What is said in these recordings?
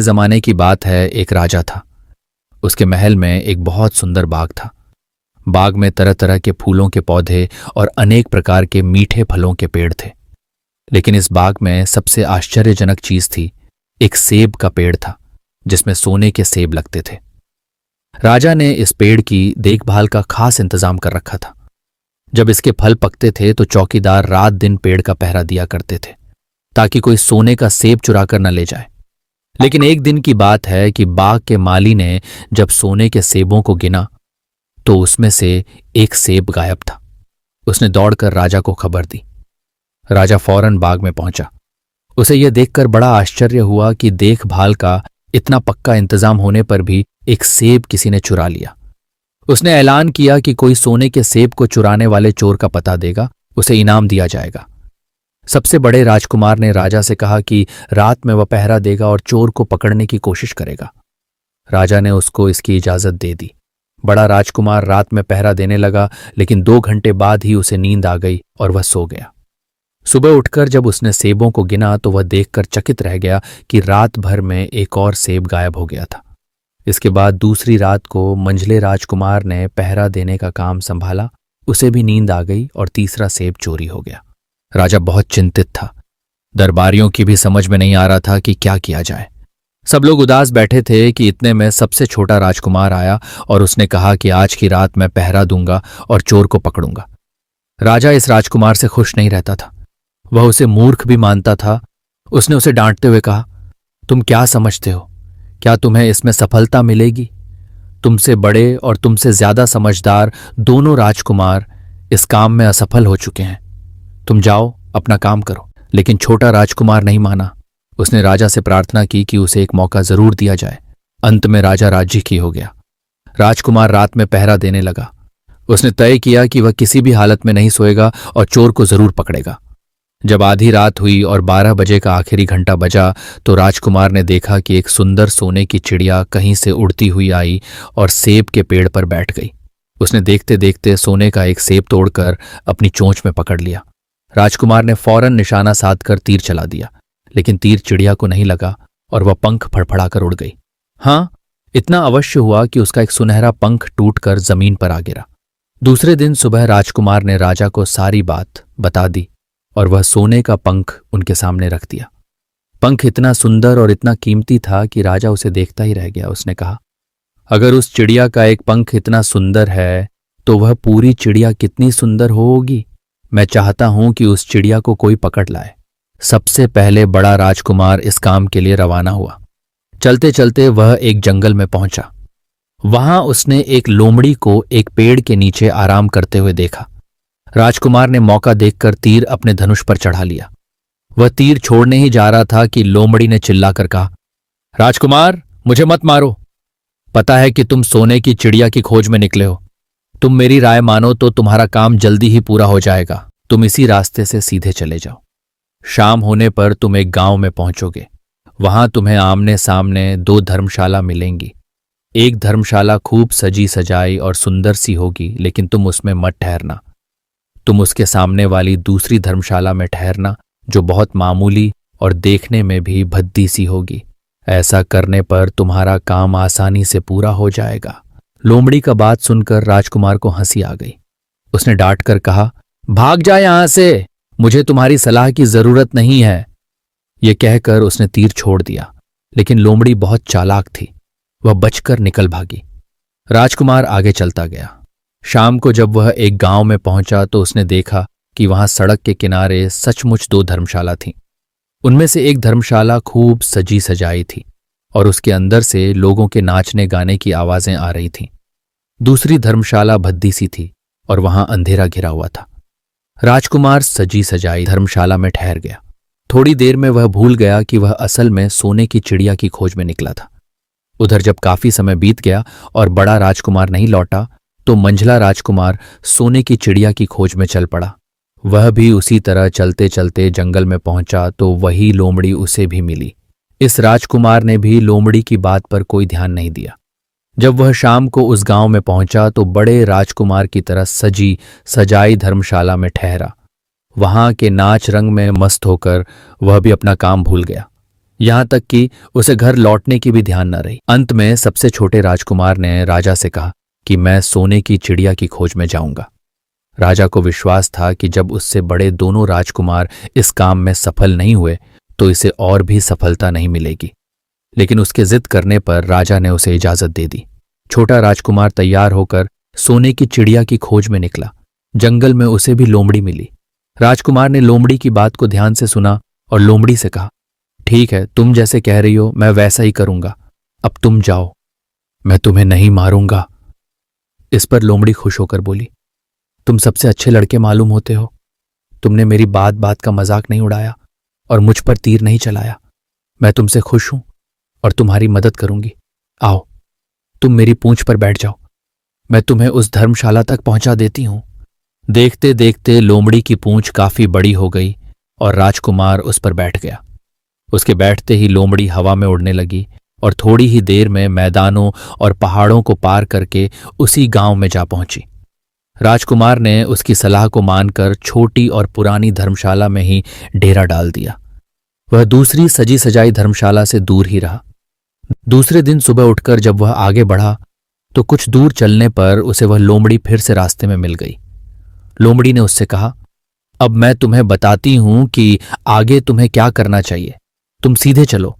जमाने की बात है। एक राजा था। उसके महल में एक बहुत सुंदर बाग था। बाग में तरह तरह के फूलों के पौधे और अनेक प्रकार के मीठे फलों के पेड़ थे। लेकिन इस बाग में सबसे आश्चर्यजनक चीज थी, एक सेब का पेड़ था जिसमें सोने के सेब लगते थे। राजा ने इस पेड़ की देखभाल का खास इंतजाम कर रखा था। जब इसके फल पकते थे तो चौकीदार रात दिन पेड़ का पहरा दिया करते थे ताकि कोई सोने का सेब चुरा कर न ले जाए। लेकिन एक दिन की बात है कि बाग के माली ने जब सोने के सेबों को गिना तो उसमें से एक सेब गायब था। उसने दौड़कर राजा को खबर दी। राजा फौरन बाग में पहुंचा। उसे यह देखकर बड़ा आश्चर्य हुआ कि देखभाल का इतना पक्का इंतजाम होने पर भी एक सेब किसी ने चुरा लिया। उसने ऐलान किया कि कोई सोने के सेब को चुराने वाले चोर का पता देगा, उसे इनाम दिया जाएगा। सबसे बड़े राजकुमार ने राजा से कहा कि रात में वह पहरा देगा और चोर को पकड़ने की कोशिश करेगा। राजा ने उसको इसकी इजाजत दे दी। बड़ा राजकुमार रात में पहरा देने लगा, लेकिन 2 घंटे बाद ही उसे नींद आ गई और वह सो गया। सुबह उठकर जब उसने सेबों को गिना तो वह देखकर चकित रह गया कि रात भर में एक और सेब गायब हो गया था। इसके बाद दूसरी रात को मंझले राजकुमार ने पहरा देने का काम संभाला। उसे भी नींद आ गई और तीसरा सेब चोरी हो गया। राजा बहुत चिंतित था। दरबारियों की भी समझ में नहीं आ रहा था कि क्या किया जाए। सब लोग उदास बैठे थे कि इतने में सबसे छोटा राजकुमार आया और उसने कहा कि आज की रात मैं पहरा दूंगा और चोर को पकड़ूंगा। राजा इस राजकुमार से खुश नहीं रहता था। वह उसे मूर्ख भी मानता था। उसने उसे डांटते हुए कहा, तुम क्या समझते हो? क्या तुम्हें इसमें सफलता मिलेगी? तुमसे बड़े और तुमसे ज्यादा समझदार दोनों राजकुमार इस काम में असफल हो चुके हैं। तुम जाओ, अपना काम करो। लेकिन छोटा राजकुमार नहीं माना। उसने राजा से प्रार्थना की कि उसे एक मौका जरूर दिया जाए। अंत में राजा राजी की हो गया। राजकुमार रात में पहरा देने लगा। उसने तय किया कि वह किसी भी हालत में नहीं सोएगा और चोर को जरूर पकड़ेगा। जब आधी रात हुई और 12 बजे का आखिरी घंटा बजा तो राजकुमार ने देखा कि एक सुंदर सोने की चिड़िया कहीं से उड़ती हुई आई और सेब के पेड़ पर बैठ गई। उसने देखते देखते सोने का एक सेब तोड़कर अपनी चोंच में पकड़ लिया। राजकुमार ने फौरन निशाना साधकर तीर चला दिया, लेकिन तीर चिड़िया को नहीं लगा और वह पंख फड़फड़ाकर उड़ गई। हाँ, इतना अवश्य हुआ कि उसका एक सुनहरा पंख टूटकर जमीन पर आ गिरा। दूसरे दिन सुबह राजकुमार ने राजा को सारी बात बता दी और वह सोने का पंख उनके सामने रख दिया। पंख इतना सुंदर और इतना कीमती था कि राजा उसे देखता ही रह गया। उसने कहा, अगर उस चिड़िया का एक पंख इतना सुंदर है तो वह पूरी चिड़िया कितनी सुंदर होगी। मैं चाहता हूं कि उस चिड़िया को कोई पकड़ लाए। सबसे पहले बड़ा राजकुमार इस काम के लिए रवाना हुआ। चलते चलते वह एक जंगल में पहुंचा। वहां उसने एक लोमड़ी को एक पेड़ के नीचे आराम करते हुए देखा। राजकुमार ने मौका देखकर तीर अपने धनुष पर चढ़ा लिया। वह तीर छोड़ने ही जा रहा था कि लोमड़ी ने चिल्लाकर कहा, राजकुमार, मुझे मत मारो। पता है कि तुम सोने की चिड़िया की खोज में निकले हो। तुम मेरी राय मानो तो तुम्हारा काम जल्दी ही पूरा हो जाएगा। तुम इसी रास्ते से सीधे चले जाओ। शाम होने पर तुम एक गांव में पहुंचोगे। वहां तुम्हें आमने सामने 2 धर्मशाला मिलेंगी। एक धर्मशाला खूब सजी सजाई और सुंदर सी होगी, लेकिन तुम उसमें मत ठहरना। तुम उसके सामने वाली दूसरी धर्मशाला में ठहरना, जो बहुत मामूली और देखने में भी भद्दी सी होगी। ऐसा करने पर तुम्हारा काम आसानी से पूरा हो जाएगा। लोमड़ी का बात सुनकर राजकुमार को हंसी आ गई। उसने डांट कर कहा, भाग जा यहां से, मुझे तुम्हारी सलाह की जरूरत नहीं है। यह कहकर उसने तीर छोड़ दिया, लेकिन लोमड़ी बहुत चालाक थी। वह बचकर निकल भागी। राजकुमार आगे चलता गया। शाम को जब वह एक गांव में पहुंचा तो उसने देखा कि वहां सड़क के किनारे सचमुच 2 धर्मशाला थीं। उनमें से एक धर्मशाला खूब सजी सजाई थी और उसके अंदर से लोगों के नाचने गाने की आवाजें आ रही थीं। दूसरी धर्मशाला भद्दी सी थी और वहां अंधेरा घिरा हुआ था। राजकुमार सजी सजाई धर्मशाला में ठहर गया। थोड़ी देर में वह भूल गया कि वह असल में सोने की चिड़िया की खोज में निकला था। उधर जब काफी समय बीत गया और बड़ा राजकुमार नहीं लौटा तो मंझला राजकुमार सोने की चिड़िया की खोज में चल पड़ा। वह भी उसी तरह चलते चलते जंगल में पहुंचा तो वही लोमड़ी उसे भी मिली। इस राजकुमार ने भी लोमड़ी की बात पर कोई ध्यान नहीं दिया। जब वह शाम को उस गांव में पहुंचा तो बड़े राजकुमार की तरह सजी सजाई धर्मशाला में ठहरा। वहां के नाच रंग में मस्त होकर वह भी अपना काम भूल गया। यहां तक कि उसे घर लौटने की भी ध्यान न रही। अंत में सबसे छोटे राजकुमार ने राजा से कहा कि मैं सोने की चिड़िया की खोज में जाऊंगा। राजा को विश्वास था कि जब उससे बड़े दोनों राजकुमार इस काम में सफल नहीं हुए तो इसे और भी सफलता नहीं मिलेगी। लेकिन उसके जिद करने पर राजा ने उसे इजाजत दे दी। छोटा राजकुमार तैयार होकर सोने की चिड़िया की खोज में निकला। जंगल में उसे भी लोमड़ी मिली। राजकुमार ने लोमड़ी की बात को ध्यान से सुना और लोमड़ी से कहा, ठीक है, तुम जैसे कह रही हो मैं वैसा ही करूंगा। अब तुम जाओ, मैं तुम्हें नहीं मारूंगा। इस पर लोमड़ी खुश होकर बोली, तुम सबसे अच्छे लड़के मालूम होते हो। तुमने मेरी बात बात का मजाक नहीं उड़ाया और मुझ पर तीर नहीं चलाया। मैं तुमसे खुश हूं और तुम्हारी मदद करूंगी। आओ, तुम मेरी पूंछ पर बैठ जाओ, मैं तुम्हें उस धर्मशाला तक पहुंचा देती हूं। देखते देखते लोमड़ी की पूंछ काफी बड़ी हो गई और राजकुमार उस पर बैठ गया। उसके बैठते ही लोमड़ी हवा में उड़ने लगी और थोड़ी ही देर में मैदानों और पहाड़ों को पार करके उसी गांव में जा पहुंची। राजकुमार ने उसकी सलाह को मानकर छोटी और पुरानी धर्मशाला में ही डेरा डाल दिया। वह दूसरी सजी सजाई धर्मशाला से दूर ही रहा। दूसरे दिन सुबह उठकर जब वह आगे बढ़ा तो कुछ दूर चलने पर उसे वह लोमड़ी फिर से रास्ते में मिल गई। लोमड़ी ने उससे कहा, अब मैं तुम्हें बताती हूं कि आगे तुम्हें क्या करना चाहिए। तुम सीधे चलो।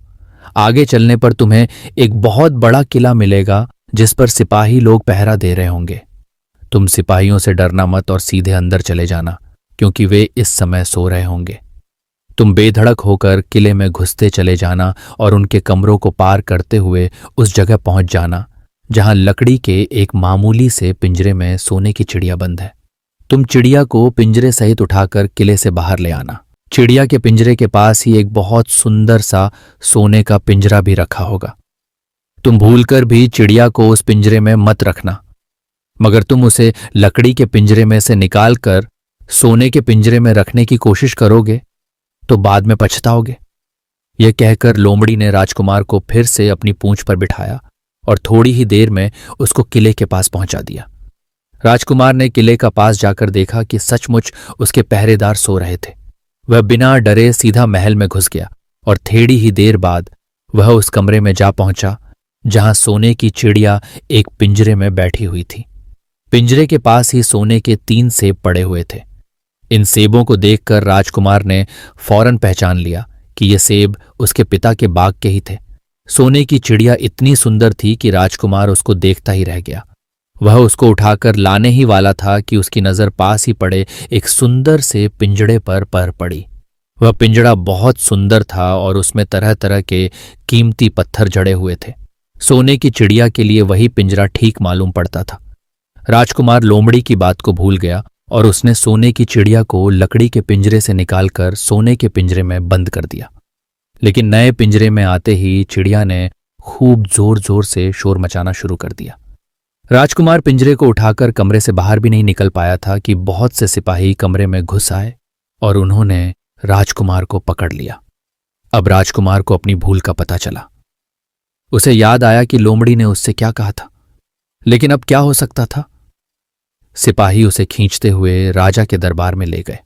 आगे चलने पर तुम्हें एक बहुत बड़ा किला मिलेगा जिस पर सिपाही लोग पहरा दे रहे होंगे। तुम सिपाहियों से डरना मत और सीधे अंदर चले जाना, क्योंकि वे इस समय सो रहे होंगे। तुम बेधड़क होकर किले में घुसते चले जाना और उनके कमरों को पार करते हुए उस जगह पहुंच जाना जहां लकड़ी के एक मामूली से पिंजरे में सोने की चिड़िया बंद है। तुम चिड़िया को पिंजरे सहित उठाकर किले से बाहर ले आना। चिड़िया के पिंजरे के पास ही एक बहुत सुंदर सा सोने का पिंजरा भी रखा होगा। तुम भूलकर भी चिड़िया को उस पिंजरे में मत रखना, मगर तुम उसे लकड़ी के पिंजरे में से निकालकर सोने के पिंजरे में रखने की कोशिश करोगे तो बाद में पछताओगे। यह कहकर लोमड़ी ने राजकुमार को फिर से अपनी पूंछ पर बिठाया और थोड़ी ही देर में उसको किले के पास पहुंचा दिया। राजकुमार ने किले का पास जाकर देखा कि सचमुच उसके पहरेदार सो रहे थे। वह बिना डरे सीधा महल में घुस गया और थोड़ी ही देर बाद वह उस कमरे में जा पहुंचा जहां सोने की चिड़िया एक पिंजरे में बैठी हुई थी। पिंजरे के पास ही सोने के 3 सेब पड़े हुए थे। इन सेबों को देखकर राजकुमार ने फौरन पहचान लिया कि ये सेब उसके पिता के बाग के ही थे। सोने की चिड़िया इतनी सुंदर थी कि राजकुमार उसको देखता ही रह गया। वह उसको उठाकर लाने ही वाला था कि उसकी नजर पास ही पड़े एक सुंदर से पिंजड़े पर पड़ी। वह पिंजड़ा बहुत सुंदर था और उसमें तरह तरह के कीमती पत्थर जड़े हुए थे। सोने की चिड़िया के लिए वही पिंजरा ठीक मालूम पड़ता था। राजकुमार लोमड़ी की बात को भूल गया और उसने सोने की चिड़िया को लकड़ी के पिंजरे से निकालकर सोने के पिंजरे में बंद कर दिया। लेकिन नए पिंजरे में आते ही चिड़िया ने खूब जोर जोर से शोर मचाना शुरू कर दिया। राजकुमार पिंजरे को उठाकर कमरे से बाहर भी नहीं निकल पाया था कि बहुत से सिपाही कमरे में घुस आए और उन्होंने राजकुमार को पकड़ लिया। अब राजकुमार को अपनी भूल का पता चला। उसे याद आया कि लोमड़ी ने उससे क्या कहा था, लेकिन अब क्या हो सकता था। सिपाही उसे खींचते हुए राजा के दरबार में ले गए।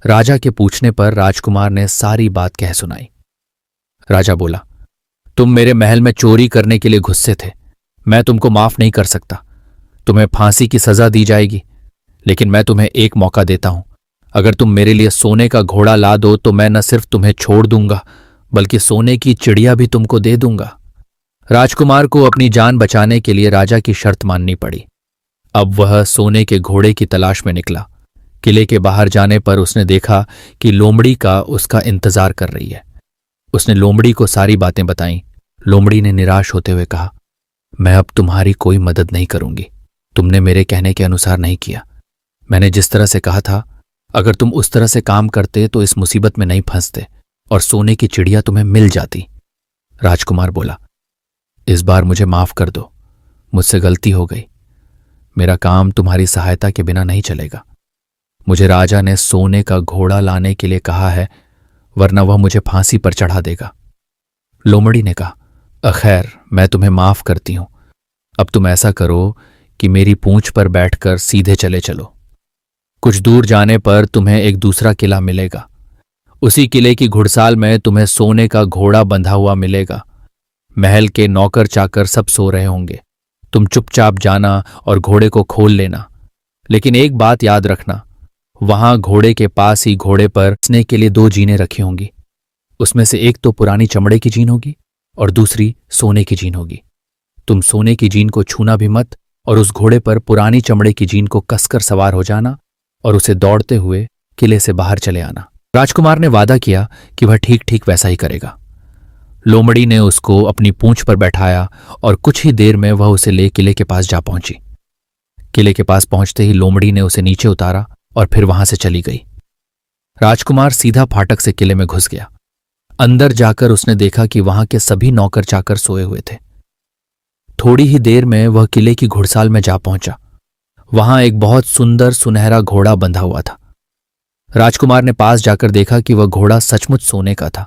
राजा के पूछने पर राजकुमार ने सारी बात कह सुनाई। राजा बोला, तुम मेरे महल में चोरी करने के लिए गुस्से थे। मैं तुमको माफ नहीं कर सकता। तुम्हें फांसी की सजा दी जाएगी, लेकिन मैं तुम्हें एक मौका देता हूं। अगर तुम मेरे लिए सोने का घोड़ा ला दो तो मैं न सिर्फ तुम्हें छोड़ दूंगा बल्कि सोने की चिड़िया भी तुमको दे दूंगा। राजकुमार को अपनी जान बचाने के लिए राजा की शर्त माननी पड़ी। अब वह सोने के घोड़े की तलाश में निकला। किले के बाहर जाने पर उसने देखा कि लोमड़ी का उसका इंतजार कर रही है। उसने लोमड़ी को सारी बातें बताईं। लोमड़ी ने निराश होते हुए कहा, मैं अब तुम्हारी कोई मदद नहीं करूंगी। तुमने मेरे कहने के अनुसार नहीं किया। मैंने जिस तरह से कहा था, अगर तुम उस तरह से काम करते तो इस मुसीबत में नहीं फंसते और सोने की चिड़िया तुम्हें मिल जाती। राजकुमार बोला, इस बार मुझे माफ कर दो, मुझसे गलती हो गई। मेरा काम तुम्हारी सहायता के बिना नहीं चलेगा। मुझे राजा ने सोने का घोड़ा लाने के लिए कहा है, वरना वह मुझे फांसी पर चढ़ा देगा। लोमड़ी ने कहा, खैर, मैं तुम्हें माफ करती हूं। अब तुम ऐसा करो कि मेरी पूंछ पर बैठकर सीधे चले चलो। कुछ दूर जाने पर तुम्हें एक दूसरा किला मिलेगा। उसी किले की घुड़साल में तुम्हें सोने का घोड़ा बंधा हुआ मिलेगा। महल के नौकर चाकर सब सो रहे होंगे। तुम चुपचाप जाना और घोड़े को खोल लेना। लेकिन एक बात याद रखना, वहां घोड़े के पास ही घोड़े पर बसने के लिए 2 जीनें रखी होंगी। उसमें से एक तो पुरानी चमड़े की जीन होगी और दूसरी सोने की जीन होगी। तुम सोने की जीन को छूना भी मत और उस घोड़े पर पुरानी चमड़े की जीन को कसकर सवार हो जाना और उसे दौड़ते हुए किले से बाहर चले आना। राजकुमार ने वादा किया कि वह ठीक ठीक वैसा ही करेगा। लोमड़ी ने उसको अपनी पूंछ पर बैठाया और कुछ ही देर में वह उसे ले किले के पास जा पहुंची। किले के पास पहुंचते ही लोमड़ी ने उसे नीचे उतारा और फिर वहां से चली गई। राजकुमार सीधा फाटक से किले में घुस गया। अंदर जाकर उसने देखा कि वहां के सभी नौकर चाकर सोए हुए थे। थोड़ी ही देर में वह किले की घुड़साल में जा पहुंचा। वहां एक बहुत सुंदर सुनहरा घोड़ा बंधा हुआ था। राजकुमार ने पास जाकर देखा कि वह घोड़ा सचमुच सोने का था।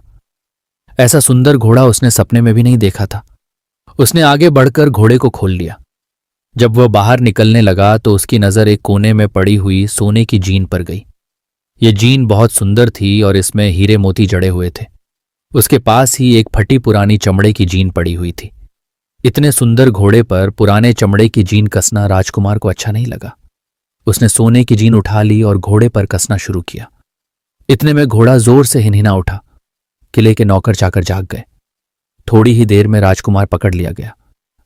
ऐसा सुंदर घोड़ा उसने सपने में भी नहीं देखा था। उसने आगे बढ़कर घोड़े को खोल लिया। जब वह बाहर निकलने लगा तो उसकी नजर एक कोने में पड़ी हुई सोने की जीन पर गई। यह जीन बहुत सुंदर थी और इसमें हीरे मोती जड़े हुए थे। उसके पास ही एक फटी पुरानी चमड़े की जीन पड़ी हुई थी। इतने सुंदर घोड़े पर पुराने चमड़े की जीन कसना राजकुमार को अच्छा नहीं लगा। उसने सोने की जीन उठा ली और घोड़े पर कसना शुरू किया। इतने में घोड़ा जोर से हिनहिना उठा। किले के नौकर चाकर जाग गए। थोड़ी ही देर में राजकुमार पकड़ लिया गया।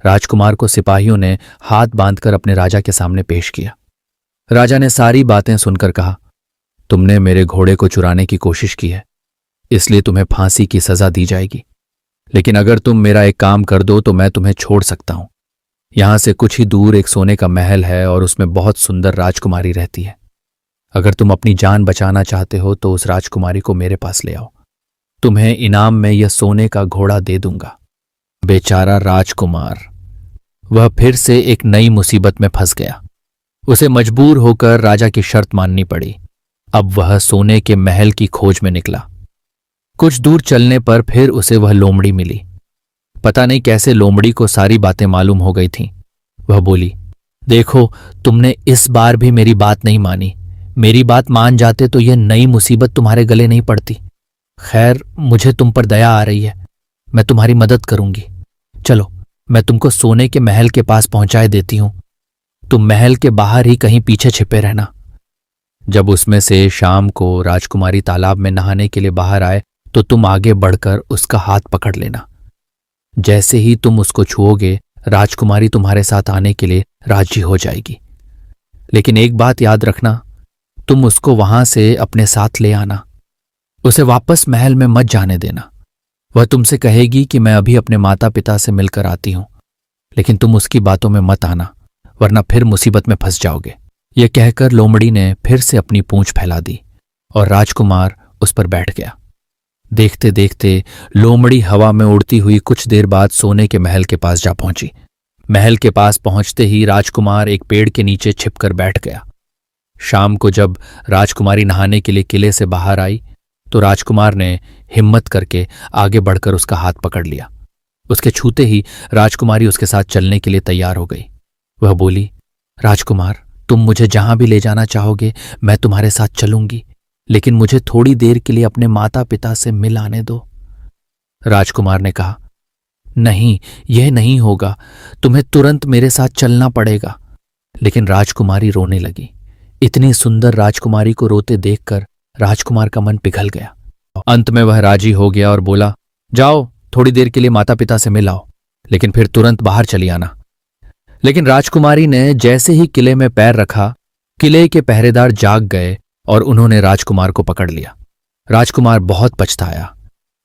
राजकुमार को सिपाहियों ने हाथ बांधकर अपने राजा के सामने पेश किया। राजा ने सारी बातें सुनकर कहा, तुमने मेरे घोड़े को चुराने की कोशिश की है, इसलिए तुम्हें फांसी की सजा दी जाएगी। लेकिन अगर तुम मेरा एक काम कर दो तो मैं तुम्हें छोड़ सकता हूं। यहां से कुछ ही दूर एक सोने का महल है और उसमें बहुत सुंदर राजकुमारी रहती है। अगर तुम अपनी जान बचाना चाहते हो तो उस राजकुमारी को मेरे पास ले आओ। तुम्हें इनाम में यह सोने का घोड़ा दे दूंगा। बेचारा राजकुमार, वह फिर से एक नई मुसीबत में फंस गया। उसे मजबूर होकर राजा की शर्त माननी पड़ी। अब वह सोने के महल की खोज में निकला। कुछ दूर चलने पर फिर उसे वह लोमड़ी मिली। पता नहीं कैसे लोमड़ी को सारी बातें मालूम हो गई थीं। वह बोली, देखो, तुमने इस बार भी मेरी बात नहीं मानी। मेरी बात मान जाते तो यह नई मुसीबत तुम्हारे गले नहीं पड़ती। खैर, मुझे तुम पर दया आ रही है, मैं तुम्हारी मदद करूंगी। चलो, मैं तुमको सोने के महल के पास पहुंचाए देती हूं। तुम महल के बाहर ही कहीं पीछे छिपे रहना। जब उसमें से शाम को राजकुमारी तालाब में नहाने के लिए बाहर आए तो तुम आगे बढ़कर उसका हाथ पकड़ लेना। जैसे ही तुम उसको छुओगे, राजकुमारी तुम्हारे साथ आने के लिए राजी हो जाएगी। लेकिन एक बात याद रखना, तुम उसको वहां से अपने साथ ले आना। उसे वापस महल में मत जाने देना। वह तुमसे कहेगी कि मैं अभी अपने माता पिता से मिलकर आती हूं, लेकिन तुम उसकी बातों में मत आना, वरना फिर मुसीबत में फंस जाओगे। यह कहकर लोमड़ी ने फिर से अपनी पूंछ फैला दी और राजकुमार उस पर बैठ गया। देखते देखते लोमड़ी हवा में उड़ती हुई कुछ देर बाद सोने के महल के पास जा पहुंची। महल के पास पहुंचते ही राजकुमार एक पेड़ के नीचे छिपकर बैठ गया। शाम को जब राजकुमारी नहाने के लिए किले से बाहर आई तो राजकुमार ने हिम्मत करके आगे बढ़कर उसका हाथ पकड़ लिया। उसके छूते ही राजकुमारी उसके साथ चलने के लिए तैयार हो गई। वह बोली, राजकुमार, तुम मुझे जहां भी ले जाना चाहोगे मैं तुम्हारे साथ चलूंगी, लेकिन मुझे थोड़ी देर के लिए अपने माता पिता से मिल आने दो। राजकुमार ने कहा, नहीं, यह नहीं होगा, तुम्हें तुरंत मेरे साथ चलना पड़ेगा। लेकिन राजकुमारी रोने लगी। इतनी सुंदर राजकुमारी को रोते देखकर राजकुमार का मन पिघल गया। अंत में वह राजी हो गया और बोला, जाओ, थोड़ी देर के लिए माता पिता से मिल आओ, लेकिन फिर तुरंत बाहर चली आना। लेकिन राजकुमारी ने जैसे ही किले में पैर रखा, किले के पहरेदार जाग गए और उन्होंने राजकुमार को पकड़ लिया। राजकुमार बहुत पछताया,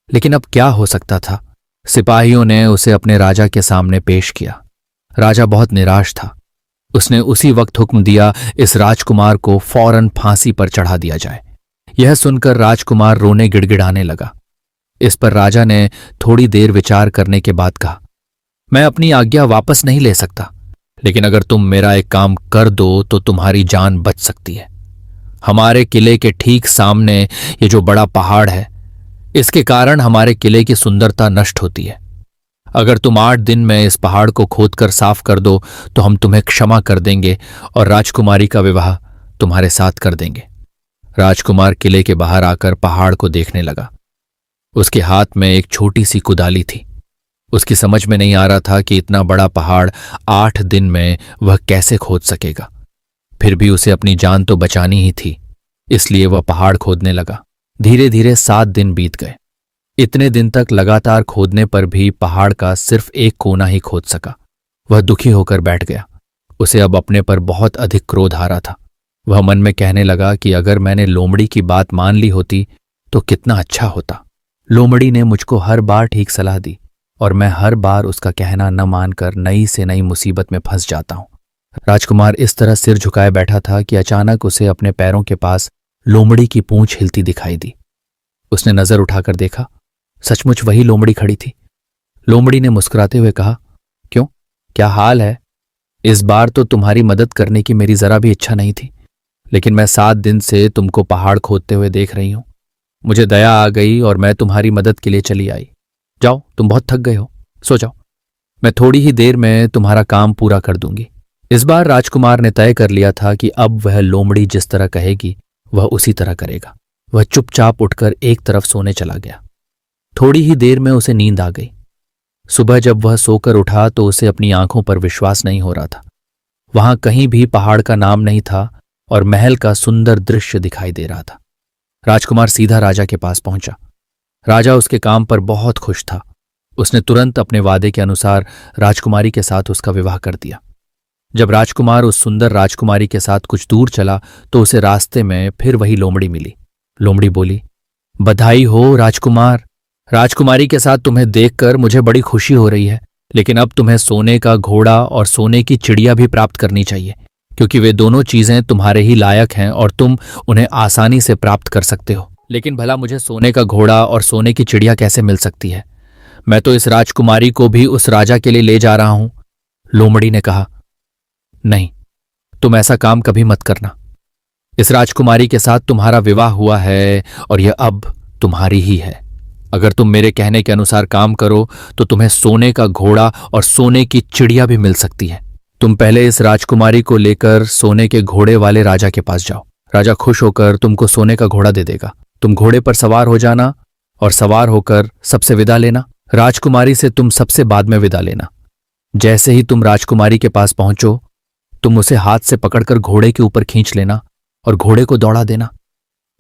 लेकिन अब क्या हो सकता था। सिपाहियों ने उसे अपने राजा के सामने पेश किया। राजा बहुत निराश था। उसने उसी वक्त हुक्म दिया, इस राजकुमार को फौरन फांसी पर चढ़ा दिया जाए। यह सुनकर राजकुमार रोने गिड़गिड़ाने लगा। इस पर राजा ने थोड़ी देर विचार करने के बाद कहा, मैं अपनी आज्ञा वापस नहीं ले सकता, लेकिन अगर तुम मेरा एक काम कर दो तो तुम्हारी जान बच सकती है। हमारे किले के ठीक सामने ये जो बड़ा पहाड़ है, इसके कारण हमारे किले की सुंदरता नष्ट होती है। अगर तुम 8 दिन में इस पहाड़ को खोदकर साफ कर दो तो हम तुम्हें क्षमा कर देंगे और राजकुमारी का विवाह तुम्हारे साथ कर देंगे। राजकुमार किले के बाहर आकर पहाड़ को देखने लगा। उसके हाथ में एक छोटी सी कुदाली थी। उसकी समझ में नहीं आ रहा था कि इतना बड़ा पहाड़ 8 दिन में वह कैसे खोद सकेगा। फिर भी उसे अपनी जान तो बचानी ही थी, इसलिए वह पहाड़ खोदने लगा। धीरे धीरे 7 दिन बीत गए। इतने दिन तक लगातार खोदने पर भी पहाड़ का सिर्फ एक कोना ही खोद सका। वह दुखी होकर बैठ गया। उसे अब अपने पर बहुत अधिक क्रोध आ रहा था। वह मन में कहने लगा कि अगर मैंने लोमड़ी की बात मान ली होती तो कितना अच्छा होता। लोमड़ी ने मुझको हर बार ठीक सलाह दी और मैं हर बार उसका कहना न मानकर नई से नई मुसीबत में फंस जाता हूं। राजकुमार इस तरह सिर झुकाए बैठा था कि अचानक उसे अपने पैरों के पास लोमड़ी की पूंछ हिलती दिखाई दी। उसने नजर उठाकर देखा, सचमुच वही लोमड़ी खड़ी थी। लोमड़ी ने मुस्कुराते हुए कहा, क्यों, क्या हाल है? इस बार तो तुम्हारी मदद करने की मेरी जरा भी इच्छा नहीं थी, लेकिन मैं 7 दिन से तुमको पहाड़ खोदते हुए देख रही हूं। मुझे दया आ गई और मैं तुम्हारी मदद के लिए चली आई। जाओ, तुम बहुत थक गए हो, सो जाओ। मैं थोड़ी ही देर में तुम्हारा काम पूरा कर दूंगी। इस बार राजकुमार ने तय कर लिया था कि अब वह लोमड़ी जिस तरह कहेगी वह उसी तरह करेगा। वह चुपचाप उठकर एक तरफ सोने चला गया। थोड़ी ही देर में उसे नींद आ गई। सुबह जब वह सोकर उठा तो उसे अपनी आंखों पर विश्वास नहीं हो रहा था। वहां कहीं भी पहाड़ का नाम नहीं था और महल का सुंदर दृश्य दिखाई दे रहा था। राजकुमार सीधा राजा के पास पहुंचा। राजा उसके काम पर बहुत खुश था। उसने तुरंत अपने वादे के अनुसार राजकुमारी के साथ उसका विवाह कर दिया। जब राजकुमार उस सुंदर राजकुमारी के साथ कुछ दूर चला तो उसे रास्ते में फिर वही लोमड़ी मिली। लोमड़ी बोली, बधाई हो राजकुमार। राजकुमारी के साथ तुम्हें देखकर मुझे बड़ी खुशी हो रही है, लेकिन अब तुम्हें सोने का घोड़ा और सोने की चिड़िया भी प्राप्त करनी चाहिए, क्योंकि वे दोनों चीजें तुम्हारे ही लायक हैं और तुम उन्हें आसानी से प्राप्त कर सकते हो। लेकिन भला मुझे सोने का घोड़ा और सोने की चिड़िया कैसे मिल सकती है? मैं तो इस राजकुमारी को भी उस राजा के लिए ले जा रहा हूं। लोमड़ी ने कहा, नहीं, तुम ऐसा काम कभी मत करना। इस राजकुमारी के साथ तुम्हारा विवाह हुआ है और यह अब तुम्हारी ही है। अगर तुम मेरे कहने के अनुसार काम करो तो तुम्हें सोने का घोड़ा और सोने की चिड़िया भी मिल सकती है। तुम पहले इस राजकुमारी को लेकर सोने के घोड़े वाले राजा के पास जाओ। राजा खुश होकर तुमको सोने का घोड़ा दे देगा। तुम घोड़े पर सवार हो जाना और सवार होकर सबसे विदा लेना। राजकुमारी से तुम सबसे बाद में विदा लेना। जैसे ही तुम राजकुमारी के पास पहुंचो, तुम उसे हाथ से पकड़कर घोड़े के ऊपर खींच लेना और घोड़े को दौड़ा देना।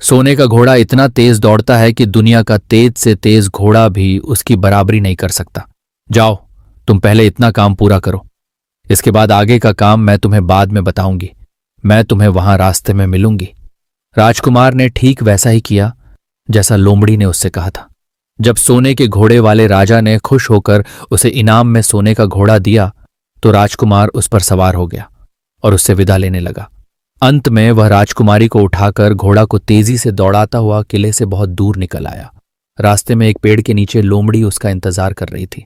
सोने का घोड़ा इतना तेज दौड़ता है कि दुनिया का तेज से तेज घोड़ा भी उसकी बराबरी नहीं कर सकता। जाओ, तुम पहले इतना काम पूरा करो। इसके बाद आगे का काम मैं तुम्हें बाद में बताऊंगी। मैं तुम्हें वहां रास्ते में मिलूंगी। राजकुमार ने ठीक वैसा ही किया जैसा लोमड़ी ने उससे कहा था। जब सोने के घोड़े वाले राजा ने खुश होकर उसे इनाम में सोने का घोड़ा दिया तो राजकुमार उस पर सवार हो गया और उससे विदा लेने लगा। अंत में वह राजकुमारी को उठाकर घोड़ा को तेजी से दौड़ाता हुआ किले से बहुत दूर निकल आया। रास्ते में एक पेड़ के नीचे लोमड़ी उसका इंतजार कर रही थी।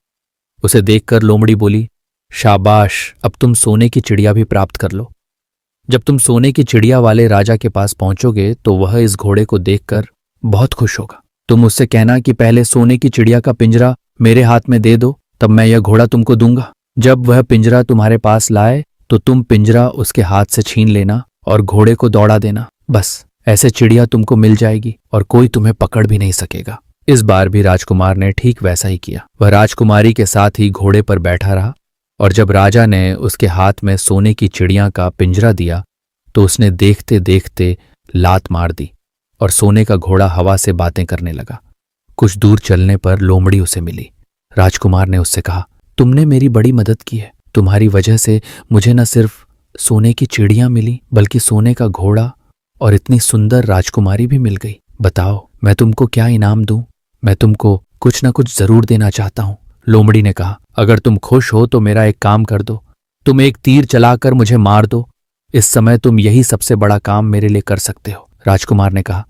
उसे देखकर लोमड़ी बोली, शाबाश, अब तुम सोने की चिड़िया भी प्राप्त कर लो। जब तुम सोने की चिड़िया वाले राजा के पास पहुंचोगे तो वह इस घोड़े को देखकर बहुत खुश होगा। तुम उससे कहना कि पहले सोने की चिड़िया का पिंजरा मेरे हाथ में दे दो, तब मैं यह घोड़ा तुमको दूंगा। जब वह पिंजरा तुम्हारे पास लाए तो तुम पिंजरा उसके हाथ से छीन लेना और घोड़े को दौड़ा देना। बस ऐसे चिड़िया तुमको मिल जाएगी और कोई तुम्हें पकड़ भी नहीं सकेगा। इस बार भी राजकुमार ने ठीक वैसा ही किया। वह राजकुमारी के साथ ही घोड़े पर बैठा रहा और जब राजा ने उसके हाथ में सोने की चिड़िया का पिंजरा दिया तो उसने देखते देखते लात मार दी और सोने का घोड़ा हवा से बातें करने लगा। कुछ दूर चलने पर लोमड़ी उसे मिली। राजकुमार ने उससे कहा, तुमने मेरी बड़ी मदद की है। तुम्हारी वजह से मुझे न सिर्फ सोने की चिड़िया मिली बल्कि सोने का घोड़ा और इतनी सुंदर राजकुमारी भी मिल गई। बताओ, मैं तुमको क्या इनाम दूं? मैं तुमको कुछ न कुछ जरूर देना चाहता हूं। लोमड़ी ने कहा, अगर तुम खुश हो तो मेरा एक काम कर दो। तुम एक तीर चलाकर मुझे मार दो। इस समय तुम यही सबसे बड़ा काम मेरे लिए कर सकते हो। राजकुमार ने कहा,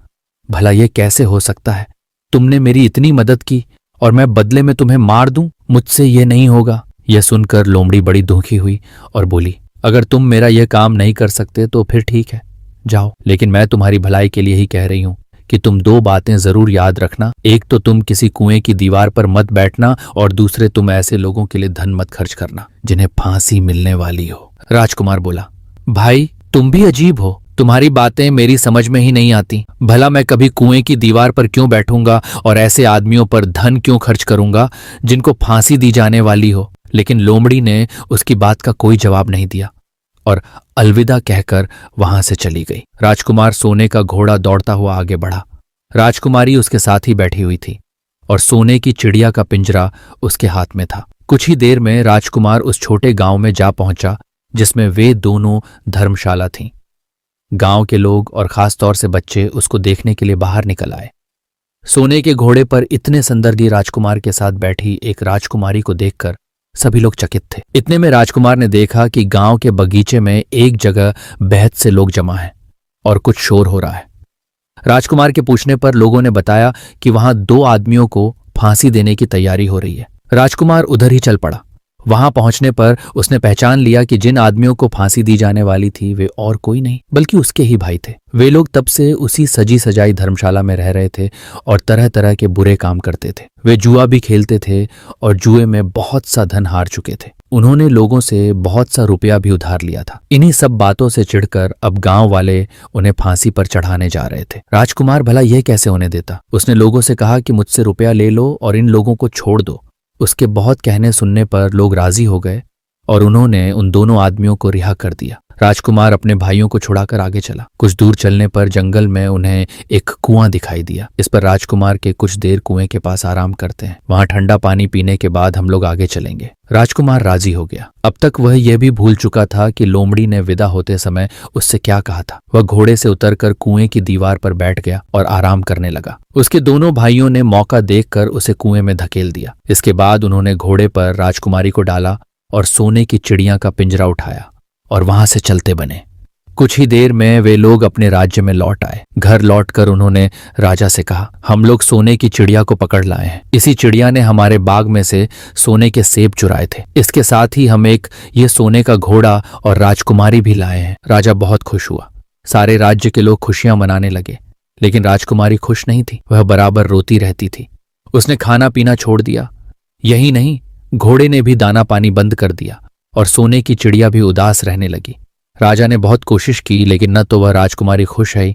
भला यह कैसे हो सकता है? तुमने मेरी इतनी मदद की और मैं बदले में तुम्हें मार दूं? मुझसे यह नहीं होगा। यह सुनकर लोमड़ी बड़ी दुखी हुई और बोली, अगर तुम मेरा यह काम नहीं कर सकते तो फिर ठीक है, जाओ। लेकिन मैं तुम्हारी भलाई के लिए ही कह रही हूं कि तुम 2 बातें जरूर याद रखना। एक तो तुम किसी कुएं की दीवार पर मत बैठना और दूसरे तुम ऐसे लोगों के लिए धन मत खर्च करना जिन्हें फांसी मिलने वाली हो। राजकुमार बोला, भाई तुम भी अजीब हो। तुम्हारी बातें मेरी समझ में ही नहीं आती। भला मैं कभी कुएं की दीवार पर क्यों बैठूंगा और ऐसे आदमियों पर धन क्यों खर्च करूंगा जिनको फांसी दी जाने वाली हो। लेकिन लोमड़ी ने उसकी बात का कोई जवाब नहीं दिया और अलविदा कहकर वहां से चली गई। राजकुमार सोने का घोड़ा दौड़ता हुआ आगे बढ़ा। राजकुमारी उसके साथ ही बैठी हुई थी और सोने की चिड़िया का पिंजरा उसके हाथ में था। कुछ ही देर में राजकुमार उस छोटे गांव में जा पहुंचा जिसमें वे दोनों धर्मशाला थीं। गांव के लोग और खास तौर से बच्चे उसको देखने के लिए बाहर निकल आए। सोने के घोड़े पर इतने सुंदर राजकुमार के साथ बैठी एक राजकुमारी को देखकर सभी लोग चकित थे। इतने में राजकुमार ने देखा कि गांव के बगीचे में एक जगह बेहद से लोग जमा हैं और कुछ शोर हो रहा है। राजकुमार के पूछने पर लोगों ने बताया कि वहां 2 आदमियों को फांसी देने की तैयारी हो रही है। राजकुमार उधर ही चल पड़ा। वहां पहुंचने पर उसने पहचान लिया कि जिन आदमियों को फांसी दी जाने वाली थी वे और कोई नहीं बल्कि उसके ही भाई थे। वे लोग तब से उसी सजी सजाई धर्मशाला में रह रहे थे और तरह तरह के बुरे काम करते थे। वे जुआ भी खेलते थे और जुए में बहुत सा धन हार चुके थे। उन्होंने लोगों से बहुत सा रुपया भी उधार लिया था। इन्हीं सब बातों से चिढ़कर अब गांव वाले उन्हें फांसी पर चढ़ाने जा रहे थे। राजकुमार भला यह कैसे होने देता। उसने लोगों से कहा कि मुझसे रुपया ले लो और इन लोगों को छोड़ दो। उसके बहुत कहने सुनने पर लोग राजी हो गए और उन्होंने उन दोनों आदमियों को रिहा कर दिया। राजकुमार अपने भाइयों को छुड़ाकर आगे चला। कुछ दूर चलने पर जंगल में उन्हें एक कुआं दिखाई दिया। इस पर राजकुमार के कुछ देर कुएं के पास आराम करते हैं, वहां ठंडा पानी पीने के बाद हम लोग आगे चलेंगे। राजकुमार राजी हो गया। अब तक वह यह भी भूल चुका था कि लोमड़ी ने विदा होते समय उससे क्या कहा था। वह घोड़े से उतरकर कुएं की दीवार पर बैठ गया और आराम करने लगा। उसके दोनों भाइयों ने मौका देखकर उसे कुएं में धकेल दिया। इसके बाद उन्होंने घोड़े पर राजकुमारी को डाला और सोने की चिड़िया का पिंजरा उठाया और वहां से चलते बने। कुछ ही देर में वे लोग अपने राज्य में लौट आए। घर लौटकर उन्होंने राजा से कहा, हम लोग सोने की चिड़िया को पकड़ लाए हैं। इसी चिड़िया ने हमारे बाग में से सोने के सेब चुराए थे। इसके साथ ही हम एक ये सोने का घोड़ा और राजकुमारी भी लाए हैं। राजा बहुत खुश हुआ। सारे राज्य के लोग खुशियां मनाने लगे, लेकिन राजकुमारी खुश नहीं थी। वह बराबर रोती रहती थी। उसने खाना पीना छोड़ दिया। यही नहीं, घोड़े ने भी दाना पानी बंद कर दिया और सोने की चिड़िया भी उदास रहने लगी। राजा ने बहुत कोशिश की, लेकिन न तो वह राजकुमारी खुश है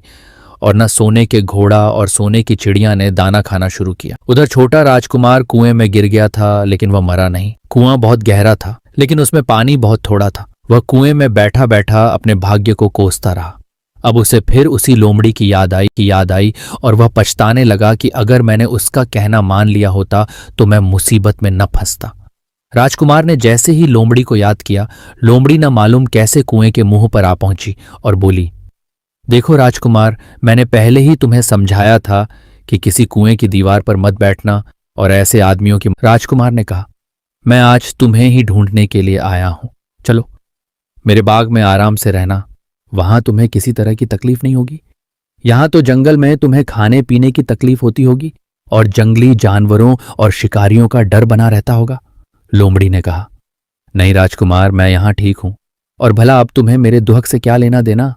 और न सोने के घोड़ा और सोने की चिड़िया ने दाना खाना शुरू किया। उधर छोटा राजकुमार कुएं में गिर गया था, लेकिन वह मरा नहीं। कुआं बहुत गहरा था, लेकिन उसमें पानी बहुत थोड़ा था। वह कुएं में बैठा बैठा अपने भाग्य को कोसता रहा। अब उसे फिर उसी लोमड़ी की याद आई और वह पछताने लगा कि अगर मैंने उसका कहना मान लिया होता तो मैं मुसीबत में न फंसता। राजकुमार ने जैसे ही लोमड़ी को याद किया, लोमड़ी न मालूम कैसे कुएं के मुंह पर आ पहुंची और बोली, देखो राजकुमार, मैंने पहले ही तुम्हें समझाया था कि किसी कुएं की दीवार पर मत बैठना और ऐसे आदमियों की। राजकुमार ने कहा, मैं आज तुम्हें ही ढूंढने के लिए आया हूं। चलो मेरे बाग में आराम से रहना, वहां तुम्हें किसी तरह की तकलीफ नहीं होगी। यहां तो जंगल में तुम्हें खाने पीने की तकलीफ होती होगी और जंगली जानवरों और शिकारियों का डर बना रहता होगा। लोमड़ी ने कहा, नहीं राजकुमार, मैं यहां ठीक हूं और भला अब तुम्हें मेरे दुहक से क्या लेना देना।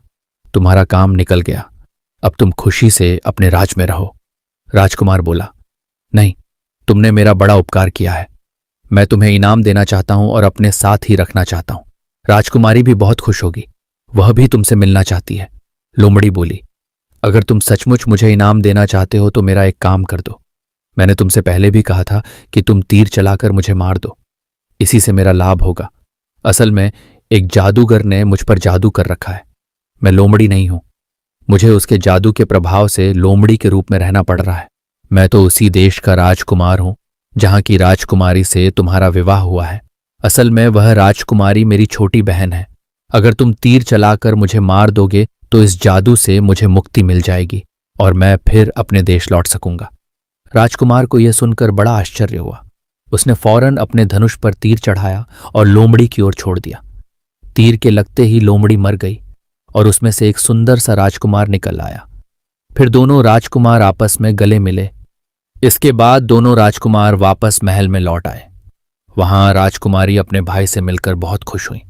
तुम्हारा काम निकल गया, अब तुम खुशी से अपने राज में रहो। राजकुमार बोला, नहीं, तुमने मेरा बड़ा उपकार किया है। मैं तुम्हें इनाम देना चाहता हूं और अपने साथ ही रखना चाहता हूं। राजकुमारी भी बहुत खुश होगी, वह भी तुमसे मिलना चाहती है। लोमड़ी बोली, अगर तुम सचमुच मुझे इनाम देना चाहते हो तो मेरा एक काम कर दो। मैंने तुमसे पहले भी कहा था कि तुम तीर चलाकर मुझे मार दो, इसी से मेरा लाभ होगा। असल में एक जादूगर ने मुझ पर जादू कर रखा है। मैं लोमड़ी नहीं हूं, मुझे उसके जादू के प्रभाव से लोमड़ी के रूप में रहना पड़ रहा है। मैं तो उसी देश का राजकुमार हूं जहां की राजकुमारी से तुम्हारा विवाह हुआ है। असल में वह राजकुमारी मेरी छोटी बहन है। अगर तुम तीर चलाकर मुझे मार दोगे तो इस जादू से मुझे मुक्ति मिल जाएगी और मैं फिर अपने देश लौट सकूंगा। राजकुमार को यह सुनकर बड़ा आश्चर्य हुआ। उसने फौरन अपने धनुष पर तीर चढ़ाया और लोमड़ी की ओर छोड़ दिया। तीर के लगते ही लोमड़ी मर गई और उसमें से एक सुंदर सा राजकुमार निकल आया। फिर दोनों राजकुमार आपस में गले मिले। इसके बाद दोनों राजकुमार वापस महल में लौट आए। वहां राजकुमारी अपने भाई से मिलकर बहुत खुश हुई।